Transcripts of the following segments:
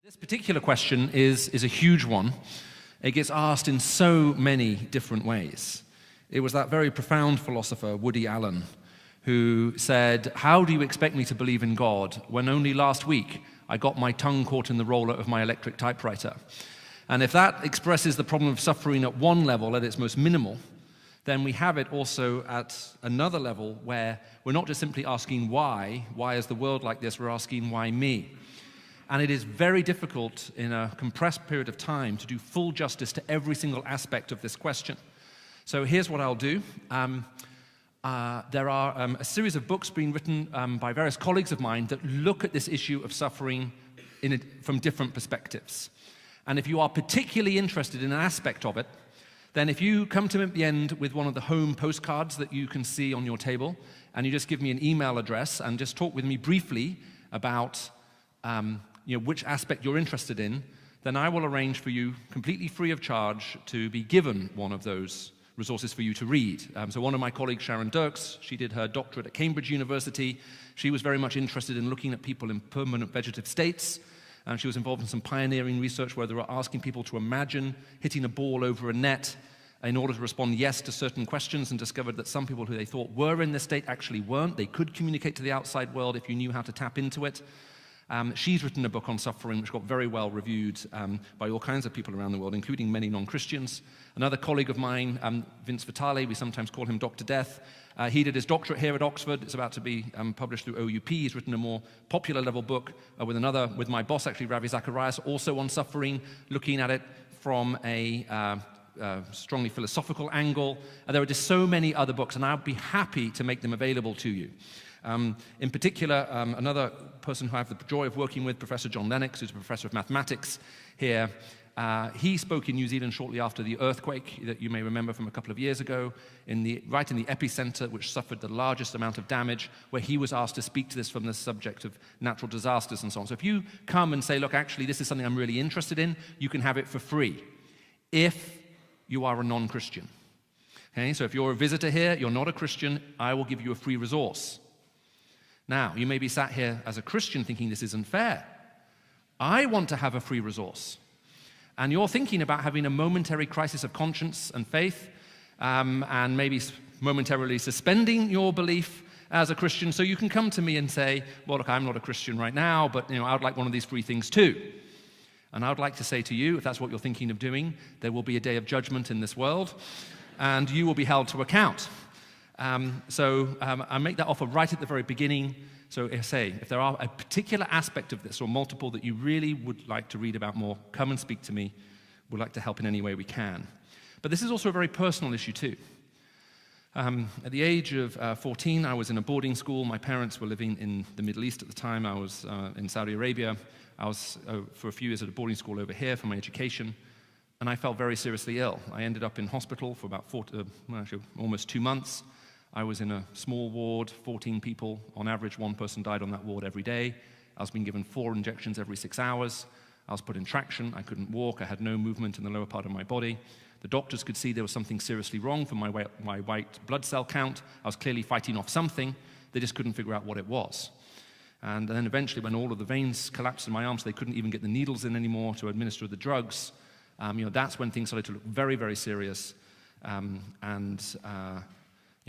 This particular question is a huge one. It gets asked in so many different ways. It was that very profound philosopher, Woody Allen, who said, "How do you expect me to believe in God when only last week I got my tongue caught in the roller of my electric typewriter?" And if that expresses the problem of suffering at one level, at its most minimal, then we have it also at another level where we're not just simply asking why is the world like this, we're asking why me? And it is very difficult in a compressed period of time to do full justice to every single aspect of this question. So here's what I'll do. There are a series of books being written by various colleagues of mine that look at this issue of suffering from different perspectives. And if you are particularly interested in an aspect of it, then if you come to me at the end with one of the home postcards that you can see on your table, and you just give me an email address and just talk with me briefly about which aspect you're interested in, then I will arrange for you, completely free of charge, to be given one of those resources for you to read. So one of my colleagues, Sharon Dirks, she did her doctorate at Cambridge University. She was very much interested in looking at people in permanent vegetative states. She was involved in some pioneering research where they were asking people to imagine hitting a ball over a net in order to respond yes to certain questions, and discovered that some people who they thought were in this state actually weren't. They could communicate to the outside world if you knew how to tap into it. She's written a book on suffering which got very well reviewed by all kinds of people around the world, including many non-Christians. Another colleague of mine, Vince Vitale, we sometimes call him Dr. Death. He did his doctorate here at Oxford. It's about to be published through OUP. He's written a more popular level book with my boss, actually, Ravi Zacharias, also on suffering, looking at it from a strongly philosophical angle. There are just so many other books, and I'd be happy to make them available to you. In particular, another person who I have the joy of working with, Professor John Lennox, who's a professor of mathematics here, he spoke in New Zealand shortly after the earthquake that you may remember from a couple of years ago, right in the epicenter, which suffered the largest amount of damage, where he was asked to speak to this from the subject of natural disasters and so on. So if you come and say, look, actually, this is something I'm really interested in, you can have it for free, if you are a non-Christian. Okay, so if you're a visitor here, you're not a Christian, I will give you a free resource. Now, you may be sat here as a Christian thinking this isn't fair. I want to have a free resource. And you're thinking about having a momentary crisis of conscience and faith, and maybe momentarily suspending your belief as a Christian, so you can come to me and say, well, look, I'm not a Christian right now, but I would like one of these free things too. And I would like to say to you, if that's what you're thinking of doing, there will be a day of judgment in this world, and you will be held to account. I make that offer right at the very beginning. So I say, if there are a particular aspect of this or multiple that you really would like to read about more, come and speak to me. We'd like to help in any way we can. But this is also a very personal issue too. At the age of 14, I was in a boarding school. My parents were living in the Middle East at the time. I was in Saudi Arabia. I was for a few years at a boarding school over here for my education. And I fell very seriously ill. I ended up in hospital for about almost 2 months. I was in a small ward, 14 people. On average, one person died on that ward every day. I was being given 4 injections every 6 hours. I was put in traction. I couldn't walk. I had no movement in the lower part of my body. The doctors could see there was something seriously wrong for my white blood cell count. I was clearly fighting off something. They just couldn't figure out what it was. And then eventually, when all of the veins collapsed in my arms, they couldn't even get the needles in anymore to administer the drugs. That's when things started to look very, very serious.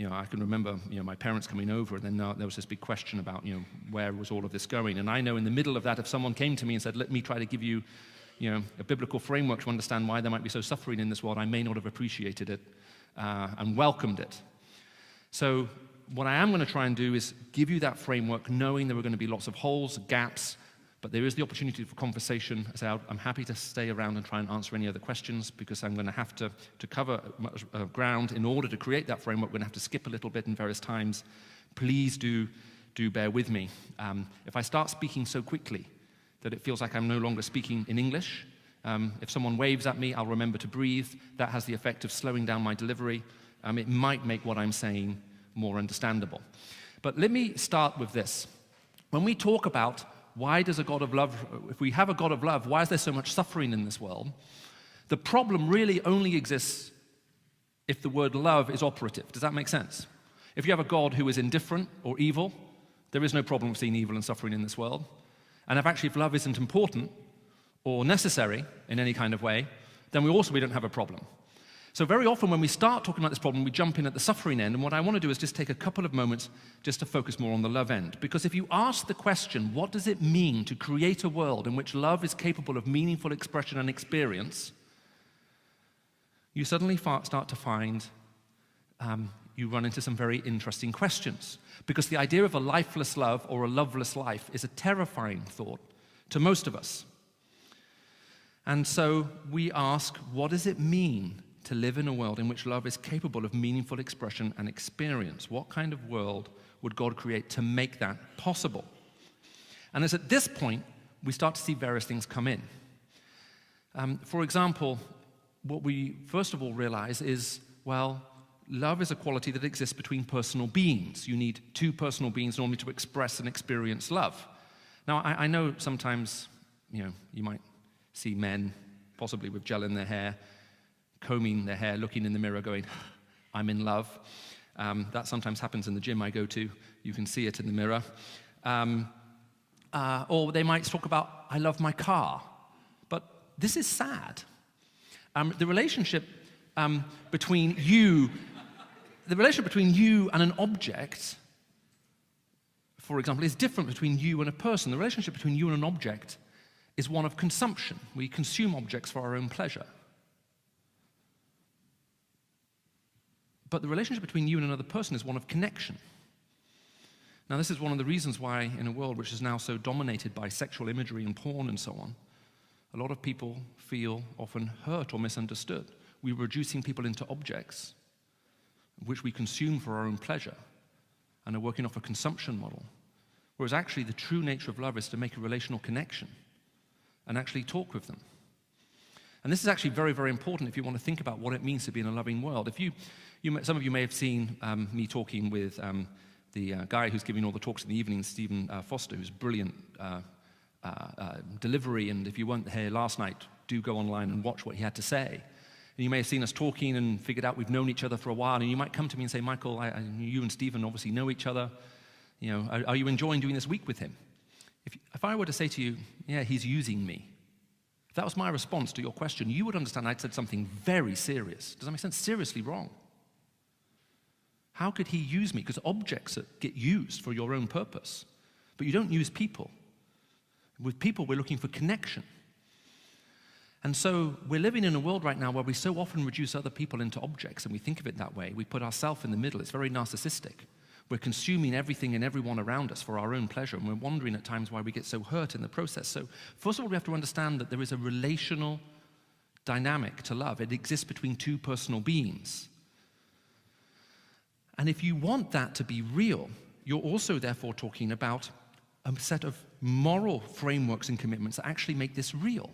I can remember, my parents coming over, and then there was this big question about, where was all of this going? And I know in the middle of that, if someone came to me and said, let me try to give you, a biblical framework to understand why there might be so suffering in this world, I may not have appreciated it and welcomed it. So what I am going to try and do is give you that framework, knowing there are going to be lots of holes, gaps, but there is the opportunity for conversation. I say I'm happy to stay around and try and answer any other questions, because I'm going to have to cover much ground in order to create that framework. We're going to have to skip a little bit in various times. Please do bear with me. If I start speaking so quickly that it feels like I'm no longer speaking in English, if someone waves at me, I'll remember to breathe. That has the effect of slowing down my delivery. It might make what I'm saying more understandable. But let me start with this. When we talk about why does a God of love, if we have a God of love, why is there so much suffering in this world? The problem really only exists if the word love is operative. Does that make sense? If you have a God who is indifferent or evil, there is no problem of seeing evil and suffering in this world. And if love isn't important, or necessary in any kind of way, then we don't have a problem. So very often when we start talking about this problem, we jump in at the suffering end, and what I want to do is just take a couple of moments just to focus more on the love end. Because if you ask the question, what does it mean to create a world in which love is capable of meaningful expression and experience, you suddenly start to find you run into some very interesting questions. Because the idea of a lifeless love or a loveless life is a terrifying thought to most of us. And so we ask, what does it mean to live in a world in which love is capable of meaningful expression and experience? What kind of world would God create to make that possible? And it's at this point we start to see various things come in. For example, what we first of all realize is, well, love is a quality that exists between personal beings. You need two personal beings normally to express and experience love. Now, I know sometimes, you might see men, possibly with gel in their hair, combing their hair, looking in the mirror, going, I'm in love. That sometimes happens in the gym I go to. You can see it in the mirror. Or they might talk about, I love my car. But this is sad. The relationship between you and an object, for example, is different between you and a person. The relationship between you and an object is one of consumption. We consume objects for our own pleasure. But the relationship between you and another person is one of connection. Now, this is one of the reasons why, in a world which is now so dominated by sexual imagery and porn and so on, a lot of people feel often hurt or misunderstood. We're reducing people into objects, which we consume for our own pleasure, and are working off a consumption model. Whereas actually the true nature of love is to make a relational connection and actually talk with them. And this is actually very, very important if you want to think about what it means to be in a loving world. Some of you may have seen me talking with the guy who's giving all the talks in the evening, Stephen Foster, who's brilliant delivery, and if you weren't here last night, do go online and watch what he had to say. And you may have seen us talking and figured out we've known each other for a while, and you might come to me and say, Michael, you and Stephen obviously know each other. Are you enjoying doing this week with him? If I were to say to you, yeah, he's using me, if that was my response to your question, you would understand I'd said something very serious. Does that make sense? Seriously wrong. How could he use me? Because objects get used for your own purpose, but you don't use people. With people, we're looking for connection. And so we're living in a world right now where we so often reduce other people into objects, and we think of it that way. We put ourselves in the middle. It's very narcissistic. We're consuming everything and everyone around us for our own pleasure, and we're wondering at times why we get so hurt in the process. So first of all, we have to understand that there is a relational dynamic to love. It exists between two personal beings. And if you want that to be real, you're also therefore talking about a set of moral frameworks and commitments that actually make this real.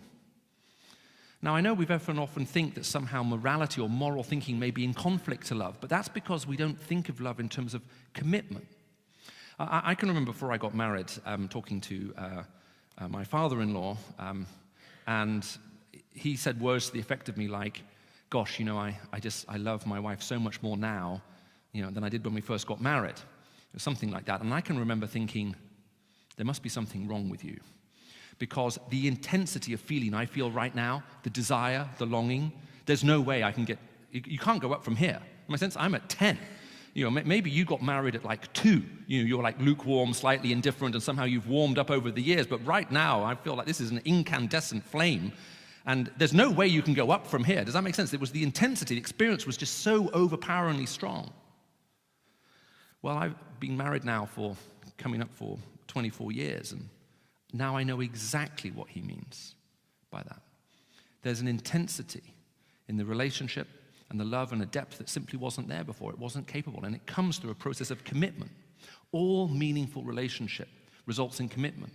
Now, I know we often think that somehow morality or moral thinking may be in conflict to love, but that's because we don't think of love in terms of commitment. I can remember before I got married talking to my father-in-law, and he said words to the effect of me like, gosh, I love my wife so much more now than I did when we first got married. It was something like that. And I can remember thinking, there must be something wrong with you. Because the intensity of feeling I feel right now, the desire, the longing, there's no way I can you can't go up from here. In my sense, I'm at 10. Maybe you got married at like 2. You're like lukewarm, slightly indifferent, and somehow you've warmed up over the years. But right now, I feel like this is an incandescent flame. And there's no way you can go up from here. Does that make sense? It was the intensity, the experience was just so overpoweringly strong. Well, I've been married now coming up for 24 years, and now I know exactly what he means by that. There's an intensity in the relationship and the love and a depth that simply wasn't there before. It wasn't capable, and it comes through a process of commitment. All meaningful relationship results in commitment.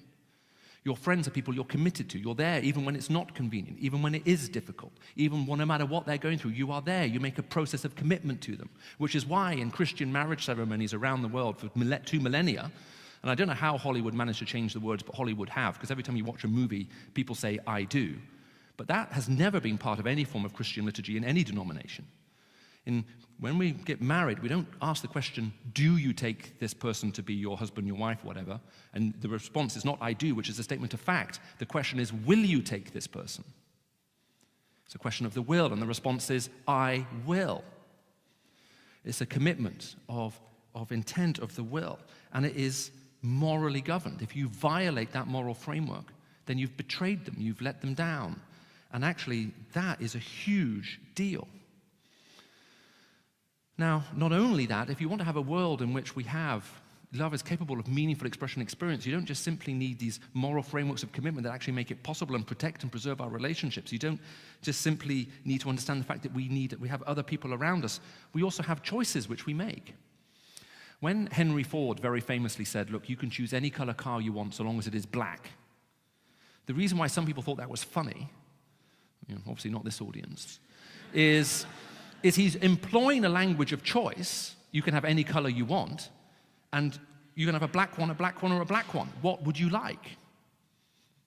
Your friends are people you're committed to. You're there even when it's not convenient, even when it is difficult, even no matter what they're going through, you are there. You make a process of commitment to them, which is why in Christian marriage ceremonies around the world for 2 millennia, and I don't know how Hollywood managed to change the words, but Hollywood have, because every time you watch a movie, people say, I do. But that has never been part of any form of Christian liturgy in any denomination. When we get married, we don't ask the question, do you take this person to be your husband, your wife, whatever? And the response is not I do, which is a statement of fact. The question is, will you take this person? It's a question of the will, and the response is, I will. It's a commitment of intent of the will, and it is morally governed. If you violate that moral framework, then you've betrayed them, you've let them down. And actually, that is a huge deal. Now, not only that, if you want to have a world in which love is capable of meaningful expression and experience, you don't just simply need these moral frameworks of commitment that actually make it possible and protect and preserve our relationships. You don't just simply need to understand the fact that we have other people around us. We also have choices which we make. When Henry Ford very famously said, look, you can choose any color car you want so long as it is black, the reason why some people thought that was funny, obviously not this audience, is he's employing a language of choice. You can have any color you want, and you can have a black one, or a black one. What would you like?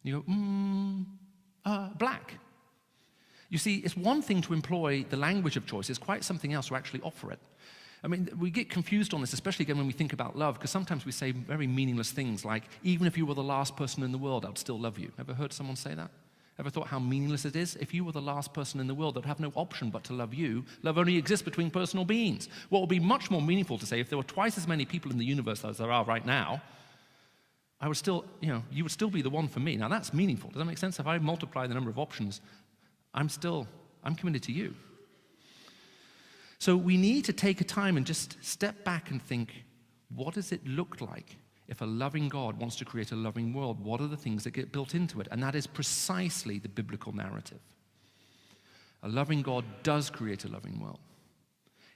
You go, black. You see, it's one thing to employ the language of choice. It's quite something else to actually offer it. I mean, we get confused on this, especially again when we think about love, because sometimes we say very meaningless things like, even if you were the last person in the world, I'd still love you. Ever heard someone say that? Ever thought how meaningless it is? If you were the last person in the world, they'd have no option but to love you. Love only exists between personal beings. What would be much more meaningful to say, if there were twice as many people in the universe as there are right now, I would still, you would still be the one for me. Now that's meaningful. Does that make sense? If I multiply the number of options, I'm committed to you. So we need to take a time and just step back and think, what does it look like? If a loving God wants to create a loving world, what are the things that get built into it? And that is precisely the biblical narrative. A loving God does create a loving world.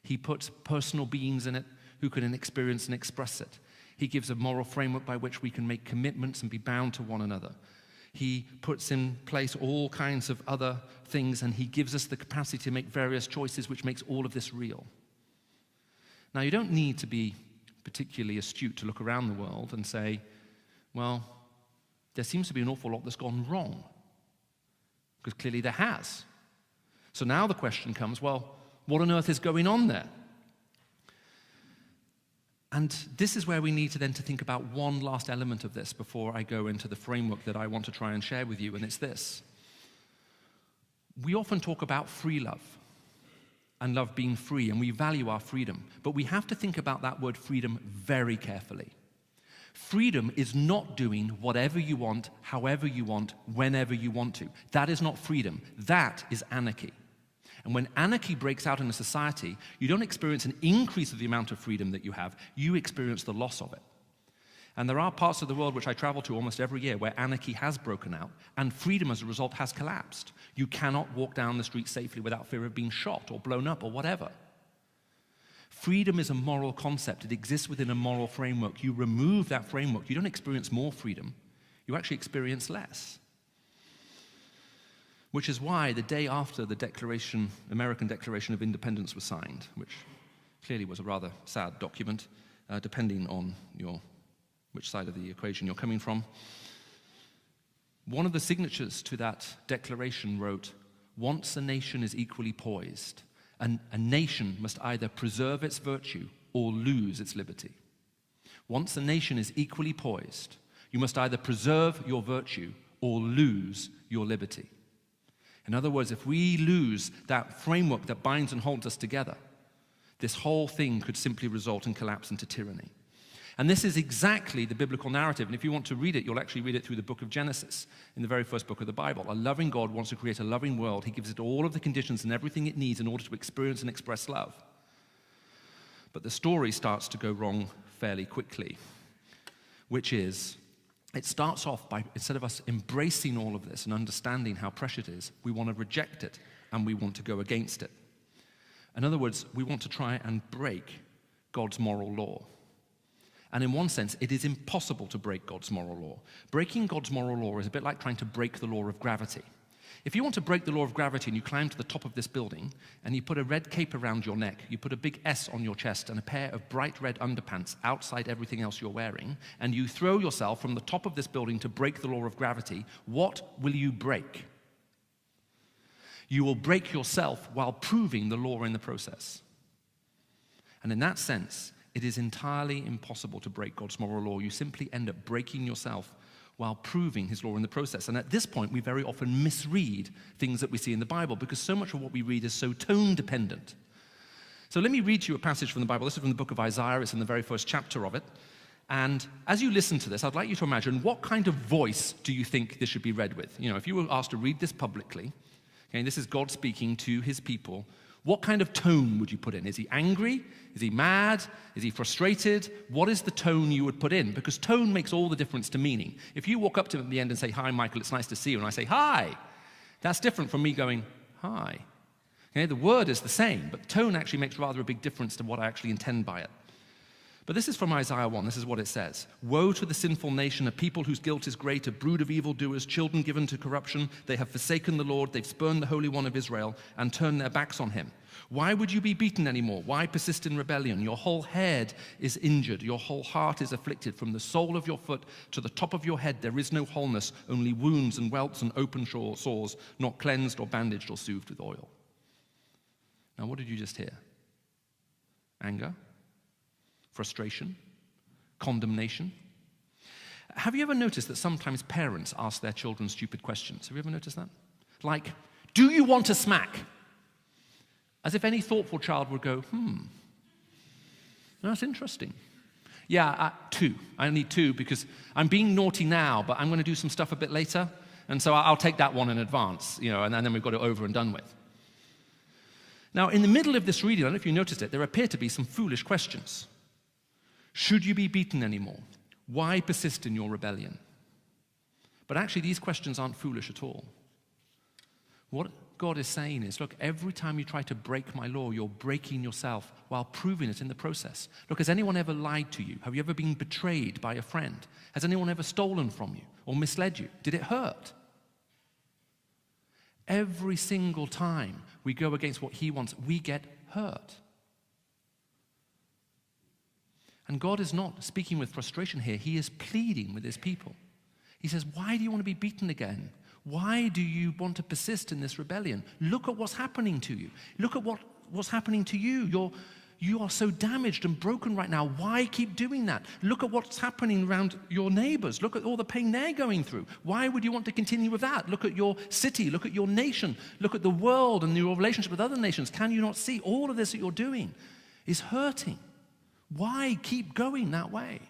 He puts personal beings in it who can experience and express it. He gives a moral framework by which we can make commitments and be bound to one another. He puts in place all kinds of other things, and he gives us the capacity to make various choices, which makes all of this real. Now, you don't need to be particularly astute to look around the world and say, well, there seems to be an awful lot that's gone wrong. Because clearly there has. So now the question comes, well, what on earth is going on there? And this is where we need to then to think about one last element of this before I go into the framework that I want to try and share with you, and it's this. We often talk about free love and love being free, and we value our freedom, but we have to think about that word freedom very carefully. Freedom is not doing whatever you want, however you want, whenever you want to. That is not freedom. That is anarchy. And when anarchy breaks out in a society, you don't experience an increase of the amount of freedom that you have, you experience the loss of it. And there are parts of the world which I travel to almost every year where anarchy has broken out, and freedom as a result has collapsed. You cannot walk down the street safely without fear of being shot or blown up or whatever. Freedom is a moral concept. It exists within a moral framework. You remove that framework, you don't experience more freedom, you actually experience less. Which is why the day after the American Declaration of Independence was signed, which clearly was a rather sad document, depending on which side of the equation you're coming from, one of the signatures to that declaration wrote, "Once a nation is equally poised, a nation must either preserve its virtue or lose its liberty." Once a nation is equally poised, you must either preserve your virtue or lose your liberty. In other words, if we lose that framework that binds and holds us together, this whole thing could simply result in collapse into tyranny. And this is exactly the biblical narrative. And if you want to read it, you'll actually read it through the book of Genesis, in the very first book of the Bible. A loving God wants to create a loving world. He gives it all of the conditions and everything it needs in order to experience and express love. But the story starts to go wrong fairly quickly, which is, it starts off by, instead of us embracing all of this and understanding how precious it is, we want to reject it and we want to go against it. In other words, we want to try and break God's moral law. And in one sense, it is impossible to break God's moral law. Breaking God's moral law is a bit like trying to break the law of gravity. If you want to break the law of gravity and you climb to the top of this building and you put a red cape around your neck, you put a big S on your chest and a pair of bright red underpants outside everything else you're wearing, and you throw yourself from the top of this building to break the law of gravity, what will you break? You will break yourself while proving the law in the process. And in that sense, it is entirely impossible to break God's moral law. You simply end up breaking yourself while proving his law in the process. And at this point, we very often misread things that we see in the Bible because so much of what we read is so tone-dependent. So let me read you a passage from the Bible. This is from the book of Isaiah. It's in the very first chapter of it. And as you listen to this, I'd like you to imagine, what kind of voice do you think this should be read with? You know, if you were asked to read this publicly, okay, this is God speaking to his people, what kind of tone would you put in? Is he angry? Is he mad? Is he frustrated? What is the tone you would put in? Because tone makes all the difference to meaning. If you walk up to him at the end and say, "Hi, Michael, it's nice to see you," and I say, "Hi," that's different from me going, "Hi." Okay, the word is the same, but tone actually makes rather a big difference to what I actually intend by it. But this is from Isaiah 1. This is what it says. "Woe to the sinful nation, a people whose guilt is great, a brood of evildoers, children given to corruption. They have forsaken the Lord, they've spurned the Holy One of Israel, and turned their backs on him. Why would you be beaten anymore? Why persist in rebellion? Your whole head is injured, your whole heart is afflicted. From the sole of your foot to the top of your head there is no wholeness, only wounds and welts and open sores, not cleansed or bandaged or soothed with oil." Now, what did you just hear? Anger? Frustration? Condemnation? Have you ever noticed that sometimes parents ask their children stupid questions? Have you ever noticed that? Like, "Do you want a smack?" As if any thoughtful child would go, that's interesting. "Yeah, 2. I need 2 because I'm being naughty now, but I'm going to do some stuff a bit later, and so I'll take that one in advance, and then we've got it over and done with." Now, in the middle of this reading, I don't know if you noticed it, there appear to be some foolish questions. Should you be beaten anymore? Why persist in your rebellion? But actually, these questions aren't foolish at all. What God is saying is, look, every time you try to break my law, you're breaking yourself while proving it in the process. Look, has anyone ever lied to you? Have you ever been betrayed by a friend? Has anyone ever stolen from you or misled you? Did it hurt? Every single time we go against what he wants, we get hurt. And God is not speaking with frustration here. He is pleading with his people. He says, why do you want to be beaten again? Why do you want to persist in this rebellion? Look at what's happening to you. Look at what's happening to you. You are so damaged and broken right now. Why keep doing that? Look at what's happening around your neighbors. Look at all the pain they're going through. Why would you want to continue with that? Look at your city. Look at your nation. Look at the world and your relationship with other nations. Can you not see all of this that you're doing is hurting? Why keep going that way?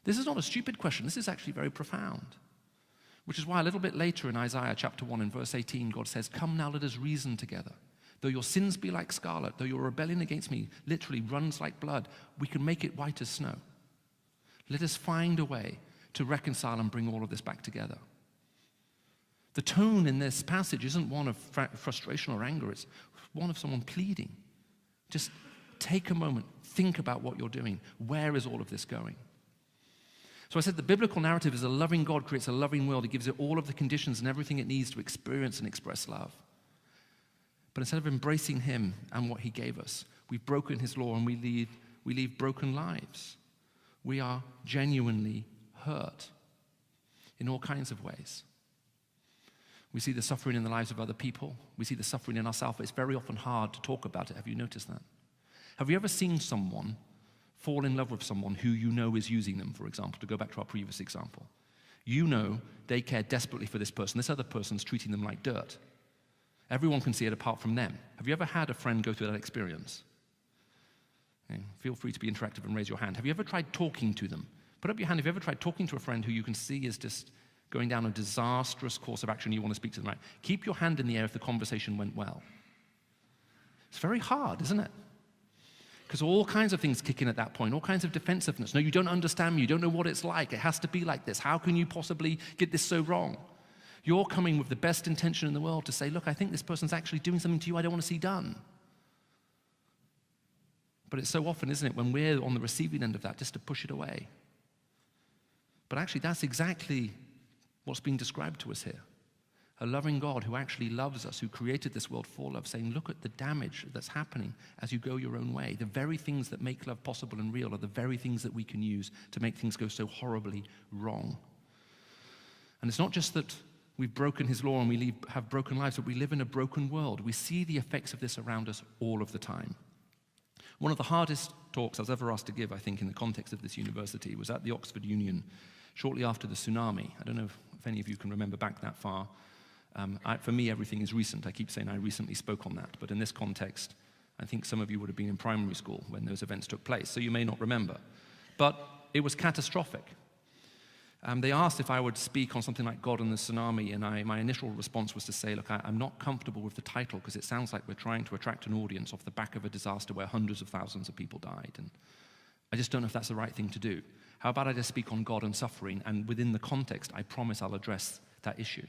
This is not a stupid question. This is actually very profound. Which is why a little bit later in Isaiah chapter 1 in verse 18, God says, "Come now, let us reason together. Though your sins be like scarlet, though your rebellion against me literally runs like blood, we can make it white as snow. Let us find a way to reconcile and bring all of this back together." The tone in this passage isn't one of frustration or anger. It's one of someone pleading. Just take a moment. Think about what you're doing. Where is all of this going? So I said the biblical narrative is a loving God creates a loving world. He gives it all of the conditions and everything it needs to experience and express love. But instead of embracing him and what he gave us, we've broken his law and we lead broken lives. We are genuinely hurt in all kinds of ways. We see the suffering in the lives of other people. We see the suffering in ourselves. It's very often hard to talk about it. Have you noticed that? Have you ever seen someone fall in love with someone who you know is using them, for example, to go back to our previous example? You know they care desperately for this person. This other person's treating them like dirt. Everyone can see it apart from them. Have you ever had a friend go through that experience? Okay, feel free to be interactive and raise your hand. Have you ever tried talking to them? Put up your hand if you ever tried talking to a friend who you can see is just going down a disastrous course of action. You want to speak to them, right? Keep your hand in the air if the conversation went well. It's very hard, isn't it? Because all kinds of things kick in at that point, all kinds of defensiveness. No, you don't understand me. You don't know what it's like. It has to be like this. How can you possibly get this so wrong? You're coming with the best intention in the world to say, look, I think this person's actually doing something to you I don't want to see done. But it's so often, isn't it, when we're on the receiving end of that, just to push it away. But actually, that's exactly what's being described to us here. A loving God who actually loves us, who created this world for love, saying, look at the damage that's happening as you go your own way. The very things that make love possible and real are the very things that we can use to make things go so horribly wrong. And it's not just that we've broken his law and we have broken lives, but we live in a broken world. We see the effects of this around us all of the time. One of the hardest talks I was ever asked to give, I think, in the context of this university was at the Oxford Union shortly after the tsunami. I don't know if any of you can remember back that far. For me, everything is recent. I keep saying I recently spoke on that. But in this context, I think some of you would have been in primary school when those events took place, so you may not remember. But it was catastrophic. They asked if I would speak on something like God and the tsunami, and my initial response was to say, look, I'm not comfortable with the title because it sounds like we're trying to attract an audience off the back of a disaster where hundreds of thousands of people died. And I just don't know if that's the right thing to do. How about I just speak on God and suffering, and within the context, I promise I'll address that issue.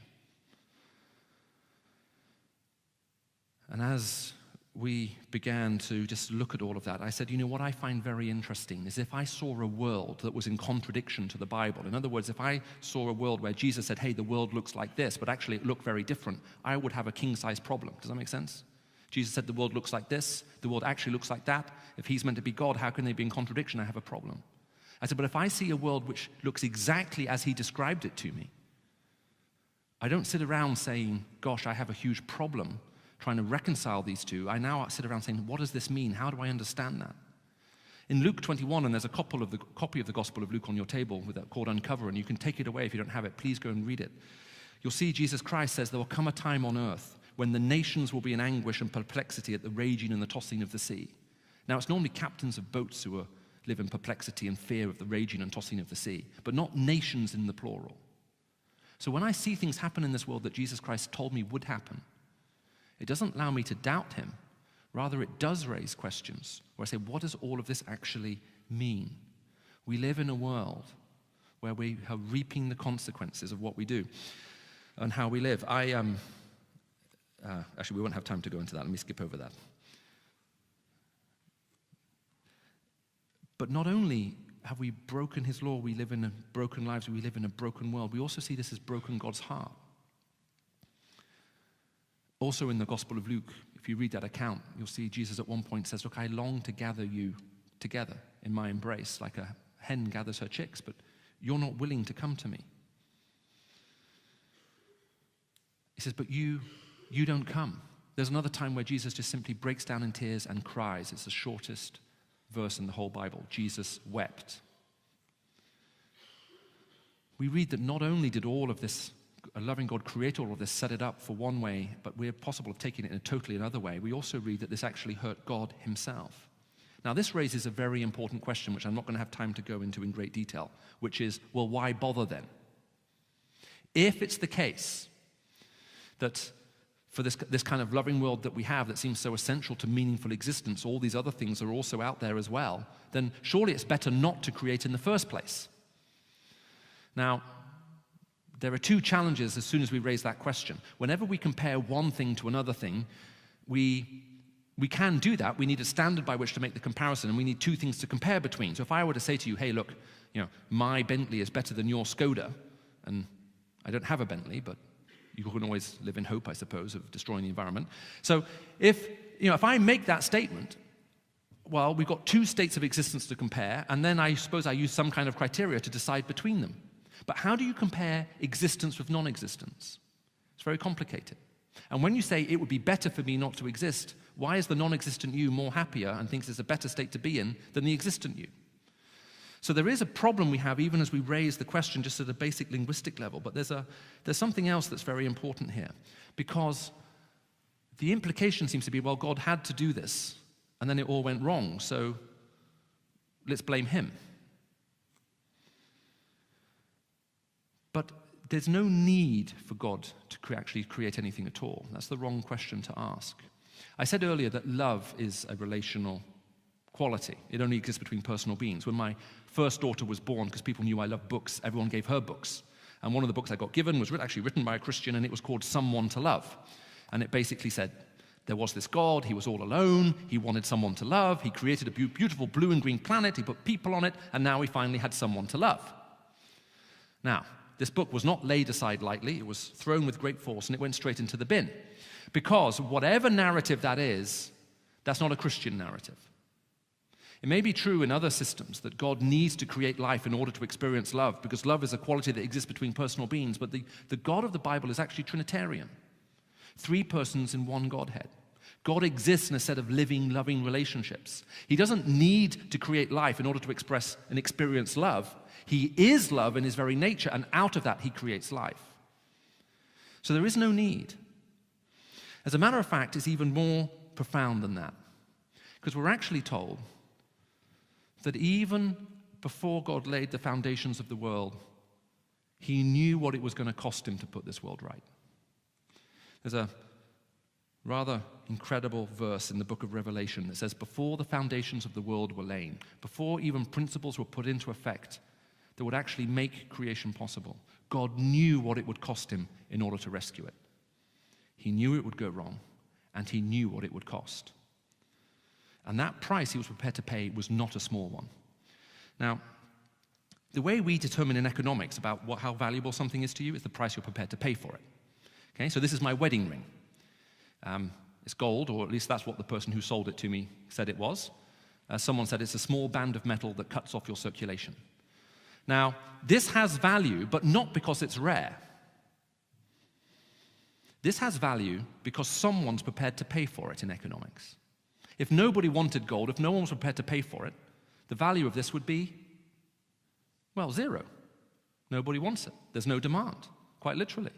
And as we began to just look at all of that, I said, you know, what I find very interesting is if I saw a world that was in contradiction to the Bible. In other words, if I saw a world where Jesus said, hey, the world looks like this, but actually it looked very different, I would have a king-size problem. Does that make sense? Jesus said the world looks like this, the world actually looks like that. If he's meant to be God, how can they be in contradiction? I have a problem. I said, but if I see a world which looks exactly as he described it to me, I don't sit around saying, gosh, I have a huge problem trying to reconcile these two. I now sit around saying, what does this mean? How do I understand that? In Luke 21, and there's a copy of the Gospel of Luke on your table called Uncover, and you can take it away if you don't have it. Please go and read it. You'll see Jesus Christ says there will come a time on earth when the nations will be in anguish and perplexity at the raging and the tossing of the sea. Now, it's normally captains of boats who live in perplexity and fear of the raging and tossing of the sea, but not nations in the plural. So when I see things happen in this world that Jesus Christ told me would happen, it doesn't allow me to doubt him. Rather, it does raise questions where I say, what does all of this actually mean? We live in a world where we are reaping the consequences of what we do and how we live. Actually, we won't have time to go into that. Let me skip over that. But not only have we broken his law, we live in broken lives, we live in a broken world, we also see this as broken God's heart. Also in the Gospel of Luke, if you read that account, you'll see Jesus at one point says, look, I long to gather you together in my embrace, like a hen gathers her chicks, but you're not willing to come to me. He says, but you don't come. There's another time where Jesus just simply breaks down in tears and cries. It's the shortest verse in the whole Bible. Jesus wept. We read that not only did all of this, a loving God create all of this, set it up for one way, but we're possible of taking it in a totally another way. We also read that this actually hurt God himself. Now, this raises a very important question, which I'm not going to have time to go into in great detail, which is, well, why bother then? If it's the case that for this kind of loving world that we have that seems so essential to meaningful existence, all these other things are also out there as well, then surely it's better not to create in the first place. Now, there are two challenges as soon as we raise that question. Whenever we compare one thing to another thing, we can do that. We need a standard by which to make the comparison, and we need two things to compare between. So if I were to say to you, hey, look, my Bentley is better than your Skoda, and I don't have a Bentley, but you can always live in hope, I suppose, of destroying the environment. So if I make that statement, well, we've got two states of existence to compare, and then I suppose I use some kind of criteria to decide between them. But how do you compare existence with non-existence? It's very complicated. And when you say it would be better for me not to exist, why is the non-existent you more happier and thinks it's a better state to be in than the existent you? So there is a problem we have even as we raise the question just at a basic linguistic level, but there's something else that's very important here, because the implication seems to be, well, God had to do this, and then it all went wrong, so let's blame him. But there's no need for God to actually create anything at all. That's the wrong question to ask. I said earlier that love is a relational quality. It only exists between personal beings. When my first daughter was born, because people knew I loved books, everyone gave her books. And one of the books I got given was actually written by a Christian, and it was called Someone to Love. And it basically said, there was this God, he was all alone, he wanted someone to love, he created a beautiful blue and green planet, he put people on it, and now he finally had someone to love. Now, this book was not laid aside lightly, it was thrown with great force, and it went straight into the bin. Because whatever narrative that is, that's not a Christian narrative. It may be true in other systems that God needs to create life in order to experience love, because love is a quality that exists between personal beings, but the God of the Bible is actually Trinitarian. 3 persons in one Godhead. God exists in a set of living, loving relationships. He doesn't need to create life in order to express and experience love. He is love in his very nature, and out of that he creates life. So there is no need. As a matter of fact, it's even more profound than that, because we're actually told that even before God laid the foundations of the world, he knew what it was going to cost him to put this world right. There's a rather incredible verse in the book of Revelation that says, before the foundations of the world were laid, before even principles were put into effect that would actually make creation possible, God knew what it would cost him in order to rescue it. He knew it would go wrong, and he knew what it would cost. And that price he was prepared to pay was not a small one. Now, the way we determine in economics about how valuable something is to you is the price you're prepared to pay for it. Okay, so this is my wedding ring. It's gold, or at least that's what the person who sold it to me said it was. Someone said it's a small band of metal that cuts off your circulation. Now, this has value, but not because it's rare. This has value because someone's prepared to pay for it in economics. If nobody wanted gold, if no one was prepared to pay for it, the value of this would be, well, zero. Nobody wants it. There's no demand, quite literally.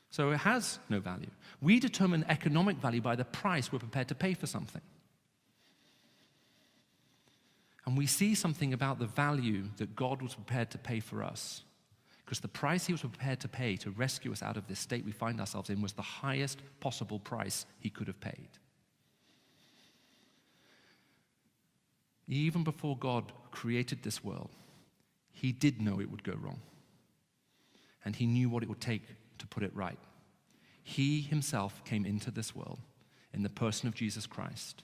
So it has no value. We determine economic value by the price we're prepared to pay for something. And we see something about the value that God was prepared to pay for us, because the price he was prepared to pay to rescue us out of this state we find ourselves in was the highest possible price he could have paid. Even before God created this world, he did know it would go wrong. And he knew what it would take to put it right. He himself came into this world in the person of Jesus Christ,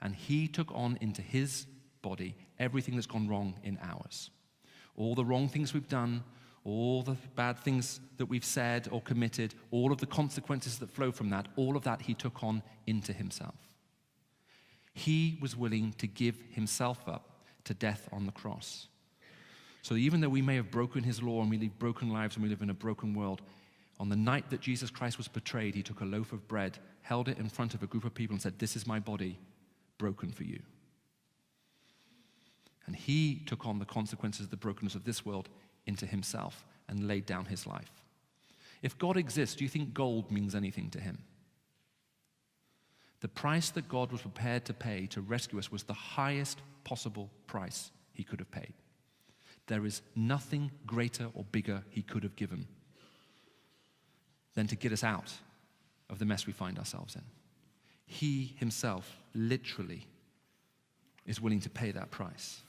and he took on into his body everything that's gone wrong in ours. All the wrong things we've done, all the bad things that we've said or committed, all of the consequences that flow from that, all of that he took on into himself. He was willing to give himself up to death on the cross. So even though we may have broken his law and we live broken lives and we live in a broken world, on the night that Jesus Christ was betrayed, he took a loaf of bread, held it in front of a group of people and said, "This is my body broken for you." And he took on the consequences of the brokenness of this world into himself and laid down his life. If God exists, do you think gold means anything to him? The price that God was prepared to pay to rescue us was the highest possible price he could have paid. There is nothing greater or bigger he could have given than to get us out of the mess we find ourselves in. He himself literally is willing to pay that price.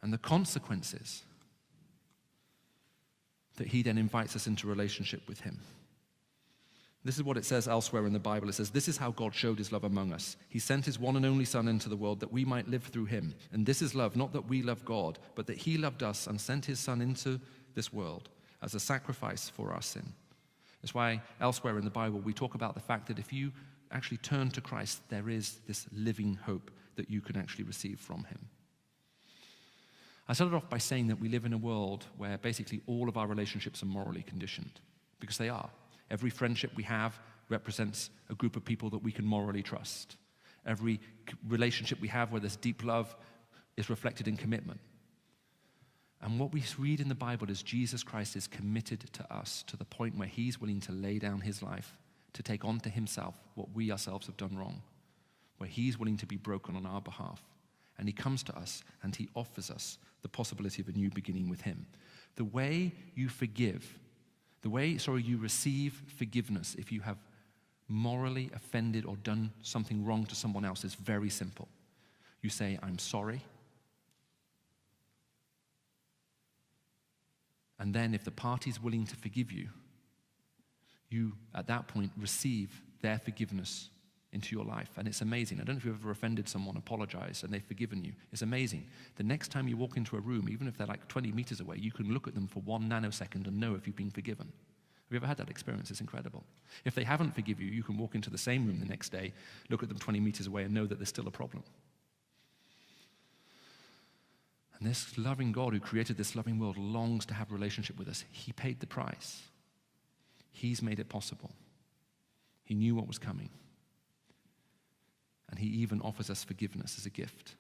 And the consequences that he then invites us into relationship with him. This is what it says elsewhere in the Bible. It says, "This is how God showed his love among us. He sent his one and only Son into the world that we might live through him. And this is love, not that we love God, but that he loved us and sent his Son into this world as a sacrifice for our sin." That's why elsewhere in the Bible we talk about the fact that if you actually turn to Christ, there is this living hope that you can actually receive from him. I started off by saying that we live in a world where basically all of our relationships are morally conditioned, because they are. Every friendship we have represents a group of people that we can morally trust. Every relationship we have where there's deep love is reflected in commitment. And what we read in the Bible is Jesus Christ is committed to us to the point where he's willing to lay down his life to take on to himself what we ourselves have done wrong, where he's willing to be broken on our behalf. And he comes to us and he offers us the possibility of a new beginning with him. The way you forgive, you receive forgiveness if you have morally offended or done something wrong to someone else is very simple. You say, "I'm sorry." And then if the party's willing to forgive you, you at that point receive their forgiveness into your life. And it's amazing. I don't know if you've ever offended someone, apologized, and they've forgiven you. It's amazing. The next time you walk into a room, even if they're like 20 meters away, you can look at them for 1 nanosecond and know if you've been forgiven. Have you ever had that experience? It's incredible. If they haven't forgiven you, you can walk into the same room the next day, look at them 20 meters away and know that there's still a problem. And this loving God who created this loving world longs to have a relationship with us. He paid the price. He's made it possible. He knew what was coming. And he even offers us forgiveness as a gift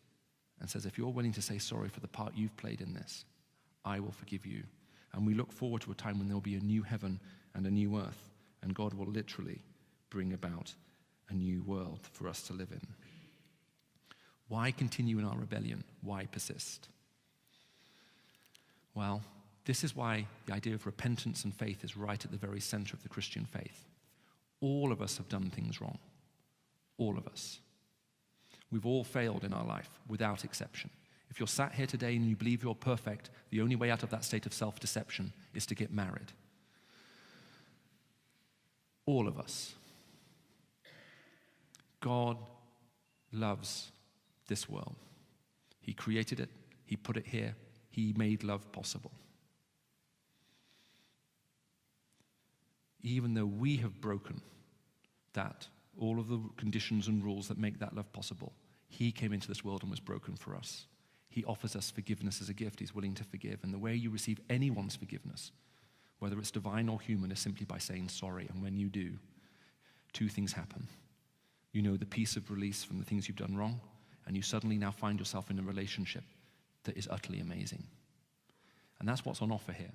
and says, if you're willing to say sorry for the part you've played in this, I will forgive you. And we look forward to a time when there will be a new heaven and a new earth, and God will literally bring about a new world for us to live in. Why continue in our rebellion? Why persist? Well, this is why the idea of repentance and faith is right at the very center of the Christian faith. All of us have done things wrong. All of us. We've all failed in our life, without exception. If you're sat here today and you believe you're perfect, the only way out of that state of self-deception is to get married. All of us. God loves this world. He created it. He put it here. He made love possible. Even though we have broken that, all of the conditions and rules that make that love possible, he came into this world and was broken for us. He offers us forgiveness as a gift. He's willing to forgive. And the way you receive anyone's forgiveness, whether it's divine or human, is simply by saying sorry. And when you do, two things happen. You know the peace of release from the things you've done wrong, and you suddenly now find yourself in a relationship that is utterly amazing. And that's what's on offer here.